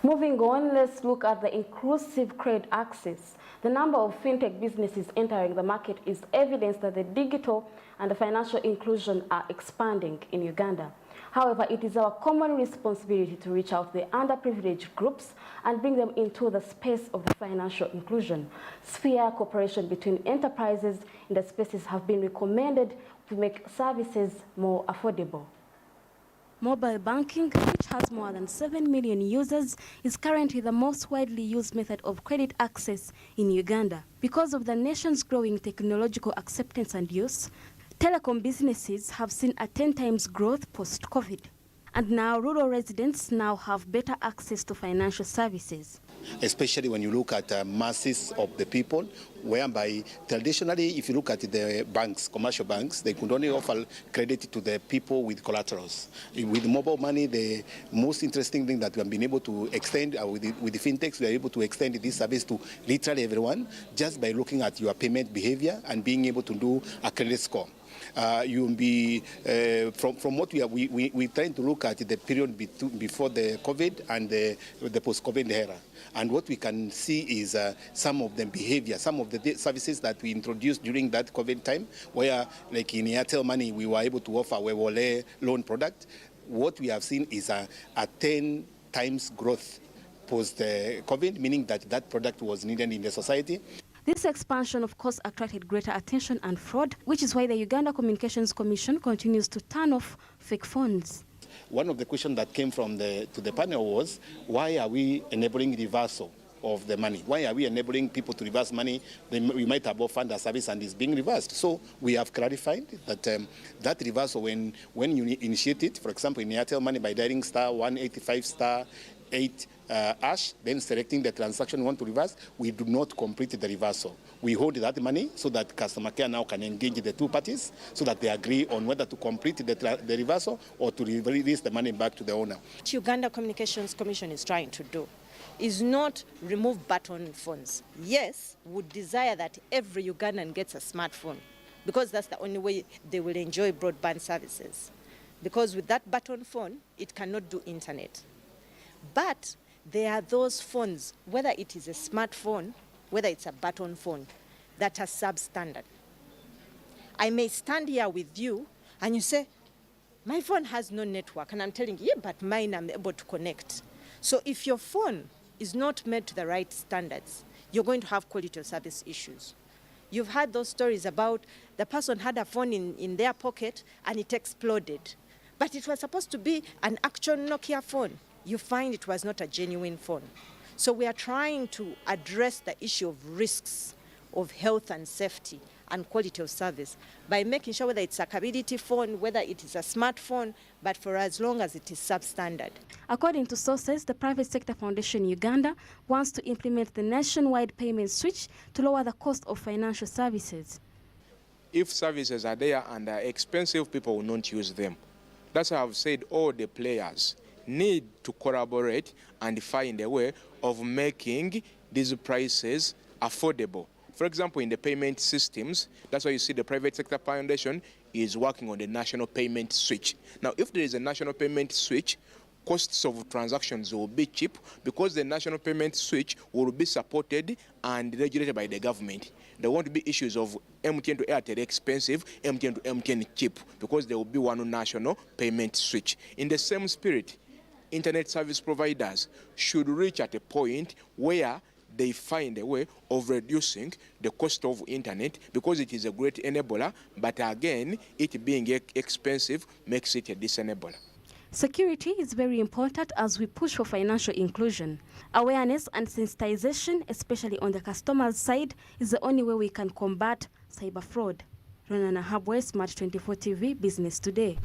Moving on, let's look at the inclusive credit access. The number of fintech businesses entering the market is evidence that the digital and the financial inclusion are expanding in Uganda. However, it is our common responsibility to reach out to the underprivileged groups and bring them into the space of the financial inclusion. Sphere cooperation between enterprises in the spaces have been recommended to make services more affordable. Mobile banking, which has more than 7 million users, is currently the most widely used method of credit access in Uganda. Because of the nation's growing technological acceptance and use, telecom businesses have seen a 10 times growth post-COVID. And now rural residents now have better access to financial services. Especially when you look at masses of the people, whereby traditionally, if you look at the banks, commercial banks, they could only offer credit to the people with collaterals. With mobile money, the most interesting thing that we have been able to extend with the fintechs, we are able to extend this service to literally everyone just by looking at your payment behavior and being able to do a credit score. You'll be from what we're trying to look at the period before the COVID and the post-COVID era, and what we can see is some of the behavior, some of the services that we introduced during that COVID time, where like in Airtel Money we were able to offer a Wewole loan product. What we have seen is a 10 times growth post-COVID, meaning that that product was needed in the society. This expansion, of course, attracted greater attention and fraud, which is why the Uganda Communications Commission continues to turn off fake phones. One of the questions that came to the panel was, why are we enabling reversal of the money? Why are we enabling people to reverse money? We might have offered a service and it's being reversed. So we have clarified that that reversal, when you initiate it, for example, in Airtel Money by dialing *185*8 #, then selecting the transaction you want to reverse, we do not complete the reversal. We hold that money so that customer care now can engage the two parties so that they agree on whether to complete the reversal or to release the money back to the owner. What Uganda Communications Commission is trying to do is not remove button phones. Yes, would desire that every Ugandan gets a smartphone, because that's the only way they will enjoy broadband services. Because with that button phone, it cannot do internet. But there are those phones, whether it is a smartphone, whether it's a button phone, that are substandard. I may stand here with you and you say, my phone has no network, and I'm telling you, yeah, but mine I'm able to connect. So if your phone is not made to the right standards, you're going to have quality of service issues. You've heard those stories about the person had a phone in their pocket and it exploded. But it was supposed to be an actual Nokia phone. You find it was not a genuine phone. So we are trying to address the issue of risks of health and safety and quality of service by making sure whether it's a capability phone, whether it is a smartphone, but for as long as it is substandard. According to sources, the Private Sector Foundation Uganda wants to implement the nationwide payment switch to lower the cost of financial services. If services are there and are expensive, people will not use them. That's why I've said all the players need to collaborate and find a way of making these prices affordable. For example, in the payment systems, that's why you see the Private Sector Foundation is working on the national payment switch. Now, if there is a national payment switch, costs of transactions will be cheap because the national payment switch will be supported and regulated by the government. There won't be issues of MTN to Airtel expensive, MTN to MTN cheap, because there will be one national payment switch. In the same spirit, internet service providers should reach at a point where they find a way of reducing the cost of internet, because it is a great enabler, but again, it being expensive makes it a disenabler. Security is very important as we push for financial inclusion. Awareness and sensitization, especially on the customer's side, is the only way we can combat cyber fraud. Ronana Habwe, Smart 24 TV, Business Today.